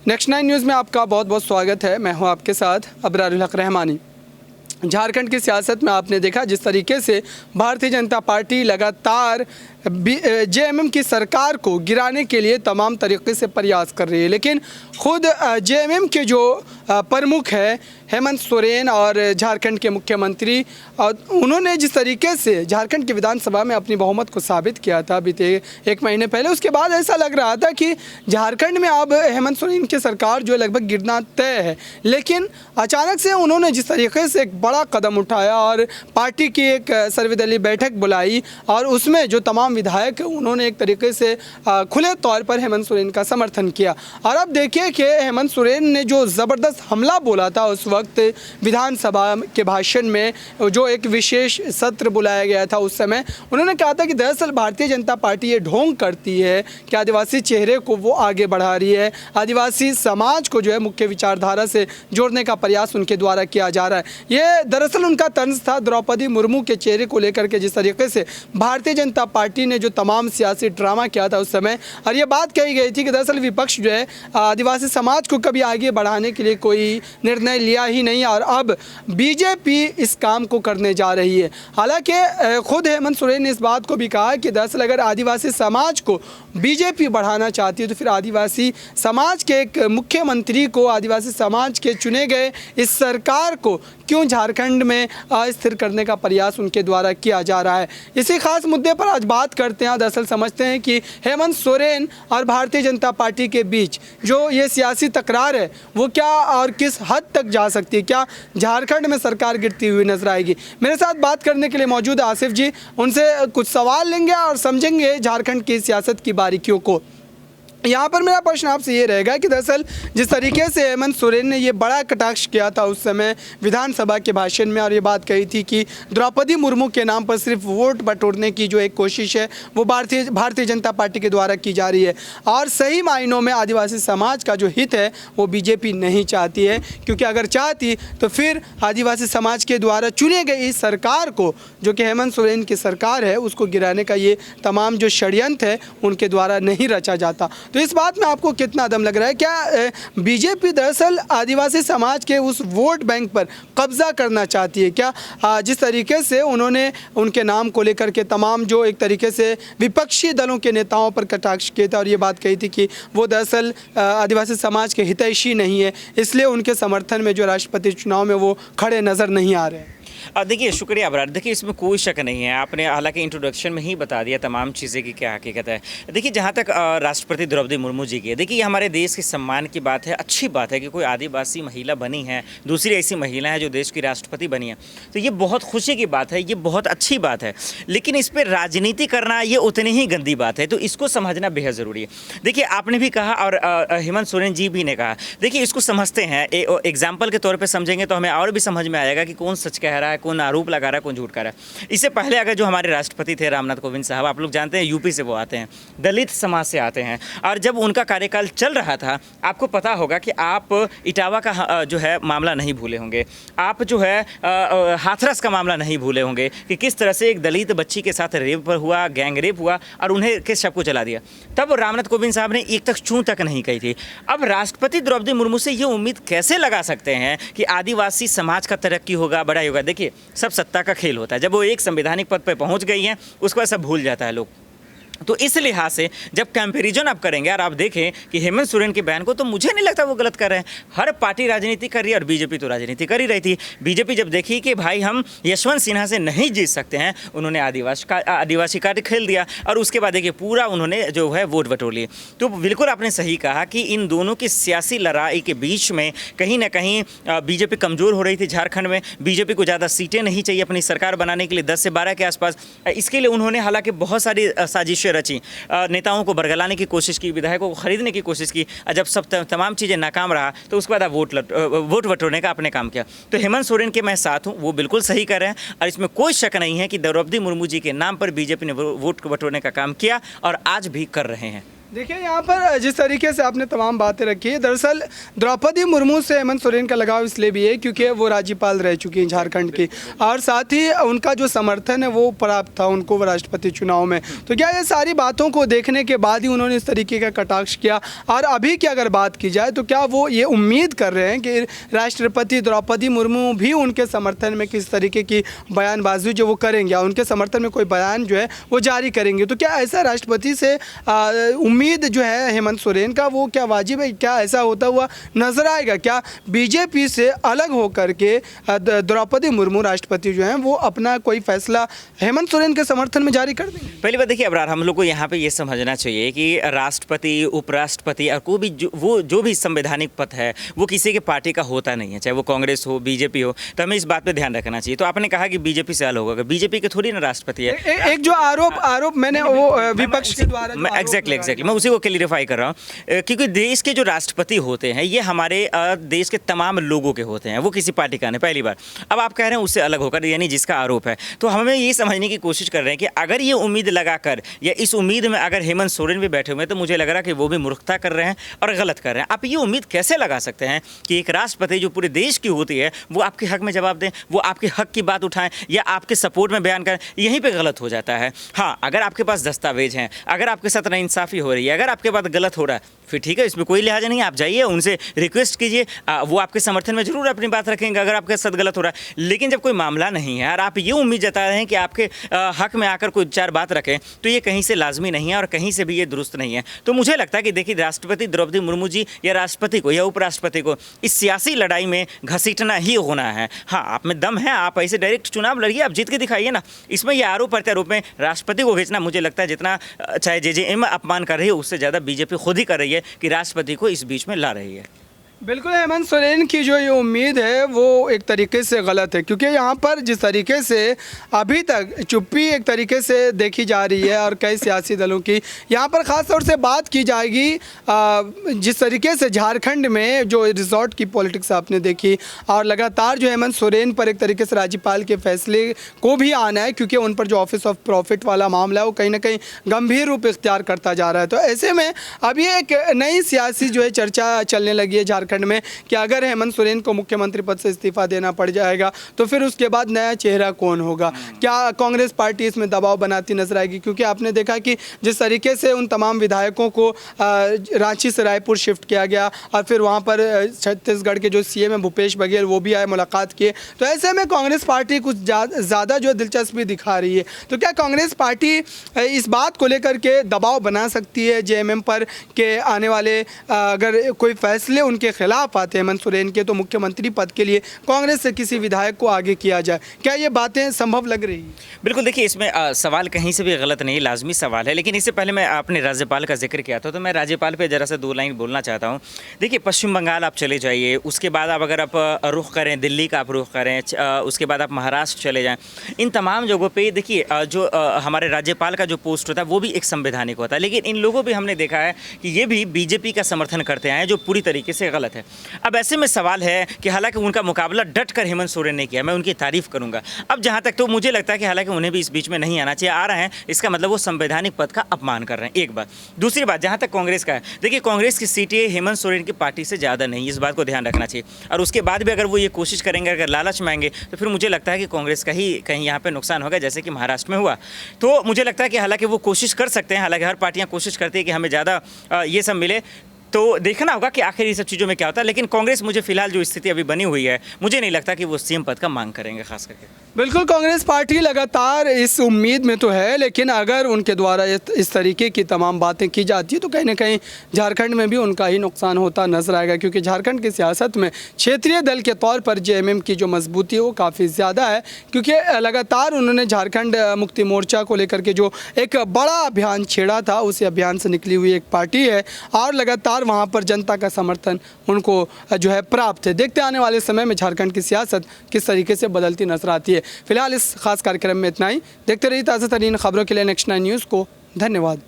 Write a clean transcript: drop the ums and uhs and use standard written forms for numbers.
Next 9 news में आपका बहुत बहुत स्वागत है। मैं हूं आपके साथ अबरारुल हक रहमानी। झारखंड की सियासत में आपने देखा जिस तरीके से भारतीय जनता पार्टी लगातार जेएमएम की सरकार को गिराने के लिए तमाम तरीके से प्रयास कर रही है, लेकिन खुद जेएमएम के जो प्रमुख है हेमंत सोरेन और झारखंड के मुख्यमंत्री, और उन्होंने जिस तरीके से झारखंड की विधानसभा में अपनी बहुमत को साबित किया था बीते 1 महीने पहले, उसके बाद ऐसा लग रहा था कि झारखंड में अब हेमंत सोरेन की सरकार जो लगभग गिरना तय है। लेकिन अचानक से उन्होंने जिस तरीके से एक बड़ा कदम उठाया और पार्टी की एक सर्वदलीय बैठक बुलाई और उसमें जो तमाम विधायक उन्होंने एक तरीके से खुले तौर पर हेमंत सोरेन का समर्थन किया। और अब देखिए कि हेमंत सोरेन ने जो ज़बरदस्त हमला बोला था उस वक्त विधानसभा के भाषण में, जो एक विशेष सत्र बुलाया गया था, उस समय उन्होंने कहा था कि दरअसल भारतीय जनता पार्टी ये ढोंग करती है कि आदिवासी चेहरे को वो आगे बढ़ा रही है, आदिवासी समाज को जो है मुख्य विचारधारा से जोड़ने का प्रयास उनके द्वारा किया जा रहा है। ये दरअसल उनका तंज था द्रौपदी मुर्मू के चेहरे को लेकर के, जिस तरीके से भारतीय जनता पार्टी ने जो तमाम सियासी ड्रामा किया था उस समय, और ये बात कही गई थी कि दरअसल विपक्ष जो है आदिवासी समाज को कभी आगे बढ़ाने के लिए कोई निर्णय लिया ही नहीं और अब बीजेपी इस काम को करने जा रही है। हालांकि खुद हेमंत सोरेन ने इस बात को भी कहा कि दरअसल अगर आदिवासी समाज को बीजेपी बढ़ाना चाहती है तो फिर आदिवासी समाज के एक मुख्यमंत्री को, आदिवासी समाज के चुने गए इस सरकार को क्यों झारखंड में अस्थिर करने का प्रयास उनके द्वारा किया जा रहा है। इसी खास मुद्दे पर आज बात करते हैं। दरअसल समझते हैं कि हेमंत सोरेन और भारतीय जनता पार्टी के बीच जो ये सियासी तकरार है वो क्या और किस हद तक जा सकती है, क्या झारखंड में सरकार गिरती हुई नजर आएगी। मेरे साथ बात करने के लिए मौजूद है आसिफ जी, उनसे कुछ सवाल लेंगे और समझेंगे झारखंड की सियासत की बारीकियों को। यहाँ पर मेरा प्रश्न आपसे ये रहेगा कि दरअसल जिस तरीके से हेमंत सोरेन ने ये बड़ा कटाक्ष किया था उस समय विधानसभा के भाषण में और ये बात कही थी कि द्रौपदी मुर्मू के नाम पर सिर्फ वोट बटोरने की जो एक कोशिश है वो भारतीय जनता पार्टी के द्वारा की जा रही है और सही मायनों में आदिवासी समाज का जो हित है वो बीजेपी नहीं चाहती है, क्योंकि अगर चाहती तो फिर आदिवासी समाज के द्वारा चुने गई इस सरकार को, जो कि हेमंत सोरेन की सरकार है, उसको गिराने का ये तमाम जो षड्यंत्र है उनके द्वारा नहीं रचा जाता। तो इस बात में आपको कितना दम लग रहा है? क्या बीजेपी दरअसल आदिवासी समाज के उस वोट बैंक पर कब्जा करना चाहती है? क्या जिस तरीके से उन्होंने उनके नाम को लेकर के तमाम जो एक तरीके से विपक्षी दलों के नेताओं पर कटाक्ष किया था और ये बात कही थी कि वो दरअसल आदिवासी समाज के हितैषी नहीं है, इसलिए उनके समर्थन में जो राष्ट्रपति चुनाव में वो खड़े नज़र नहीं आ रहे हैं? देखिए, शुक्रिया अबरार। देखिए, इसमें कोई शक नहीं है, आपने हालांकि इंट्रोडक्शन में ही बता दिया तमाम चीज़ें की क्या हकीकत है। देखिए, जहाँ तक राष्ट्रपति द्रौपदी मुर्मू जी की, देखिए ये हमारे देश के सम्मान की बात है, अच्छी बात है कि कोई आदिवासी महिला बनी है, दूसरी ऐसी महिला है जो देश की राष्ट्रपति बनी है, तो ये बहुत खुशी की बात है, ये बहुत अच्छी बात है। लेकिन इस पर राजनीति करना ये उतनी ही गंदी बात है, तो इसको समझना बेहद ज़रूरी है। देखिए, आपने भी कहा और हेमंत सोरेन जी भी ने कहा, देखिए इसको समझते हैं, एग्जाम्पल के तौर पर समझेंगे तो हमें और भी समझ में आएगा कि कौन सच कह रहा है, कौन आरोप लगा रहा है, कौन झूठ कह रहा है। इससे पहले अगर जो हमारे राष्ट्रपति थे रामनाथ कोविंद साहब, आप लोग जानते हैं यूपी से वो आते हैं, दलित समाज से आते हैं, और जब उनका कार्यकाल चल रहा था आपको पता होगा कि आप इटावा का जो है मामला नहीं भूले होंगे, आप जो है हाथरस का मामला नहीं भूले होंगे कि किस तरह से एक दलित बच्ची के साथ रेप हुआ, गैंग रेप हुआ और उन्हें किस शव को जला दिया। तब रामनाथ कोविंद साहब ने एक तक चूं तक नहीं कही थी। अब राष्ट्रपति द्रौपदी मुर्मू से ये उम्मीद कैसे लगा सकते हैं कि आदिवासी समाज का तरक्की होगा, बढ़ाई होगा? देखिए, सब सत्ता का खेल होता है, जब वो एक संवैधानिक पद पर पहुंच गई हैं उसके बाद सब भूल जाता है लोग। तो इस लिहाज से जब कंपैरिजन आप करेंगे और आप देखें कि हेमंत सोरेन के बयान को, तो मुझे नहीं लगता वो गलत कर रहे हैं। हर पार्टी राजनीति कर रही है और बीजेपी तो राजनीति कर ही रही थी। बीजेपी जब देखी कि भाई हम यशवंत सिन्हा से नहीं जीत सकते हैं, उन्होंने आदिवासी कार्ड खेल दिया और उसके बाद देखिए पूरा उन्होंने जो है वोट बटोर लिए। तो बिल्कुल आपने सही कहा कि इन दोनों की सियासी लड़ाई के बीच में कहीं ना कहीं बीजेपी कमज़ोर हो रही थी। झारखंड में बीजेपी को ज़्यादा सीटें नहीं चाहिए अपनी सरकार बनाने के लिए, 10 से 12 के आसपास। इसके लिए उन्होंने हालांकि बहुत सारी साजिश रची, नेताओं को बरगलाने की कोशिश की, विधायकों को खरीदने की कोशिश की, जब सब तमाम चीज़ें नाकाम रहा तो उसके बाद आप वोट बटोरने का आपने काम किया। तो हेमंत सोरेन के मैं साथ हूँ, वो बिल्कुल सही कर रहे हैं और इसमें कोई शक नहीं है कि द्रौपदी मुर्मू जी के नाम पर बीजेपी ने वोट बटोरने का काम किया और आज भी कर रहे हैं। देखिए यहाँ पर जिस तरीके से आपने तमाम बातें रखी है, दरअसल द्रौपदी मुर्मू से हेमंत सोरेन का लगाव इसलिए भी है क्योंकि वो राज्यपाल रह चुकी हैं झारखंड की, और साथ ही उनका जो समर्थन है वो प्राप्त था उनको राष्ट्रपति चुनाव में। तो क्या ये सारी बातों को देखने के बाद ही उन्होंने इस तरीके का कटाक्ष किया? और अभी की अगर बात की जाए तो क्या वो ये उम्मीद कर रहे हैं कि राष्ट्रपति द्रौपदी मुर्मू भी उनके समर्थन में किस तरीके की बयानबाजी जो वो करेंगे या उनके समर्थन में कोई बयान जो है वो जारी करेंगे? तो क्या ऐसा राष्ट्रपति से उम्मीद जो है हेमंत सोरेन का वो क्या वाजिब है? क्या ऐसा होता हुआ नजर आएगा? क्या बीजेपी से अलग होकर के द्रौपदी मुर्मू राष्ट्रपति जो हैं वो अपना कोई फैसला हेमंत सोरेन के समर्थन में जारी कर देंगे? पहली बात देखिए अबरार, हम लोग को यहाँ पे ये समझना चाहिए कि राष्ट्रपति, उपराष्ट्रपति और कोई भी जो भी संवैधानिक पद है वो किसी के पार्टी का होता नहीं है, चाहे वो कांग्रेस हो, बीजेपी हो। तो हमें इस बात पे ध्यान रखना चाहिए। तो आपने कहा कि बीजेपी से अलग होगा, बीजेपी के थोड़ी ना राष्ट्रपति है। एक जो आरोप मैंने वो विपक्ष के द्वारा एग्जैक्टली मैं उसी को क्लियरिफाई कर रहा हूँ, क्योंकि देश के जो राष्ट्रपति होते हैं ये हमारे देश के तमाम लोगों के होते हैं, वो किसी पार्टी का नहीं। पहली बार अब आप कह रहे हैं उससे अलग होकर, यानी जिसका आरोप है। तो हमें ये समझने की कोशिश कर रहे हैं कि अगर ये उम्मीद लगाकर या इस उम्मीद में अगर हेमंत सोरेन भी बैठे हुए हैं तो मुझे लग रहा है कि वो भी मूर्खता कर रहे हैं और गलत कर रहे हैं। आप ये उम्मीद कैसे लगा सकते हैं कि एक राष्ट्रपति जो पूरे देश की होती है वो आपके हक में जवाब दें, वो आपके हक की बात उठाएं या आपके सपोर्ट में बयान करें? यहीं पे गलत हो जाता है। हाँ, अगर आपके पास दस्तावेज हैं, अगर आपके साथ नाइंसाफ़ी हो रही है, अगर आपके बात गलत हो रहा है, फिर ठीक है, इसमें कोई लिहाजा नहीं। आप जाइए उनसे रिक्वेस्ट कीजिए, वो आपके समर्थन में जरूर अपनी बात रखेंगे अगर आपके साथ गलत हो रहा है। लेकिन जब कोई मामला नहीं है और आप ये उम्मीद जता रहे हैं कि आपके हक में आकर कोई चार बात रखें, तो ये कहीं से लाजमी नहीं है और कहीं से भी ये दुरुस्त नहीं है। तो मुझे लगता है कि देखिए, राष्ट्रपति द्रौपदी मुर्मू जी या राष्ट्रपति को या उपराष्ट्रपति को इस सियासी लड़ाई में घसीटना ही होना है। हाँ, आप में दम है, आप ऐसे डायरेक्ट चुनाव लड़िए, आप जीत के दिखाइए ना। इसमें ये आरोप प्रत्यारोप में राष्ट्रपति को खींचना, मुझे लगता है जितना चाहे जेजेएम अपमान कर रही है उससे ज़्यादा बीजेपी खुद ही कर रही है कि राष्ट्रपति को इस बीच में ला रही है। बिल्कुल, हेमंत सोरेन की जो ये उम्मीद है वो एक तरीके से गलत है, क्योंकि यहाँ पर जिस तरीके से अभी तक चुप्पी एक तरीके से देखी जा रही है और कई सियासी दलों की, यहाँ पर ख़ास तौर से बात की जाएगी जिस तरीके से झारखंड में जो रिजॉर्ट की पॉलिटिक्स आपने देखी और लगातार जो हेमंत सोरेन पर एक तरीके से राज्यपाल के फैसले को भी आना है, क्योंकि उन पर जो ऑफिस ऑफ प्रॉफिट वाला मामला है वो कहीं ना कहीं गंभीर रूप इख्तियार करता जा रहा है। तो ऐसे में अभी एक नई सियासी जो है चर्चा चलने लगी है झारखंड में कि अगर हेमंत सोरेन को मुख्यमंत्री पद से इस्तीफा देना पड़ जाएगा तो फिर उसके बाद नया चेहरा कौन होगा? क्या कांग्रेस पार्टी इसमें दबाव बनाती नजर आएगी? क्योंकि आपने देखा कि जिस तरीके से उन तमाम विधायकों को रांची से रायपुर शिफ्ट किया गया और फिर वहां पर छत्तीसगढ़ के जो सीएम है भूपेश बघेल वो भी आए, मुलाकात किए। तो ऐसे में कांग्रेस पार्टी कुछ ज़्यादा जो दिलचस्पी दिखा रही है। तो क्या कांग्रेस पार्टी इस बात को लेकर के दबाव बना सकती है जेएमएम पर कि आने वाले अगर कोई फैसले उनके खिलाफ आते हैं हेमंत सोरेन के तो मुख्यमंत्री पद के लिए कांग्रेस से किसी विधायक को आगे किया जाए? क्या ये बातें संभव लग रही है? बिल्कुल, देखिए इसमें सवाल कहीं से भी गलत नहीं, लाजमी सवाल है। लेकिन इससे पहले मैं अपने राज्यपाल का जिक्र किया था, तो मैं राज्यपाल पे ज़रा सा दो लाइन बोलना चाहता हूँ। देखिए, पश्चिम बंगाल आप चले जाइए, उसके बाद आप अगर आप रुख करें दिल्ली का, आप रुख करें, उसके बाद आप महाराष्ट्र चले जाएँ, इन तमाम जगहों पर देखिए जो हमारे राज्यपाल का जो पोस्ट होता है वो भी एक संवैधानिक होता है। लेकिन इन लोगों भी हमने देखा है कि ये भी बीजेपी का समर्थन करते हैं, जो पूरी तरीके से गलत है। अब ऐसे में सवाल है कि हालांकि उनका मुकाबला डट कर हेमंत सोरेन ने किया, मैं उनकी तारीफ करूंगा। अब जहां तक तो मुझे लगता है कि हालांकि उन्हें भी इस बीच में नहीं आना चाहिए, आ रहे हैं इसका मतलब वो संवैधानिक पद का अपमान कर रहे हैं, एक बात। दूसरी बात, जहां तक कांग्रेस का है, देखिए कांग्रेस की सीटें हेमंत सोरेन की पार्टी से ज़्यादा नहीं, इस बात को ध्यान रखना चाहिए। और उसके बाद भी अगर वो ये कोशिश करेंगे, अगर लालच में आएंगे, तो फिर मुझे लगता है कि कांग्रेस का ही कहीं यहाँ पर नुकसान होगा, जैसे कि महाराष्ट्र में हुआ। तो मुझे लगता है कि हालांकि वो कोशिश कर सकते हैं, हालांकि हर पार्टियाँ कोशिश करती है कि हमें ज़्यादा ये सब मिले, तो देखना होगा कि आखिर ये सब चीज़ों में क्या होता है। लेकिन कांग्रेस, मुझे फिलहाल जो स्थिति अभी बनी हुई है, मुझे नहीं लगता कि वो सीएम पद का मांग करेंगे खास करके। बिल्कुल, कांग्रेस पार्टी लगातार इस उम्मीद में तो है, लेकिन अगर उनके द्वारा इस तरीके की तमाम बातें की जाती है तो कहीं ना कहीं झारखंड में भी उनका ही नुकसान होता नजर आएगा, क्योंकि झारखंड की सियासत में क्षेत्रीय दल के तौर पर जेएमएम की जो मजबूती है वो काफ़ी ज़्यादा है, क्योंकि लगातार उन्होंने झारखंड मुक्ति मोर्चा को लेकर के जो एक बड़ा अभियान छेड़ा था, उस अभियान से निकली हुई एक पार्टी है और लगातार वहाँ पर जनता का समर्थन उनको जो है प्राप्त है। देखते आने वाले समय में झारखंड की सियासत किस तरीके से बदलती नजर आती है। फिलहाल इस खास कार्यक्रम में इतना ही। देखते रहिए ताज़ा तरीन खबरों के लिए नेक्स्ट 9 न्यूज़ को। धन्यवाद।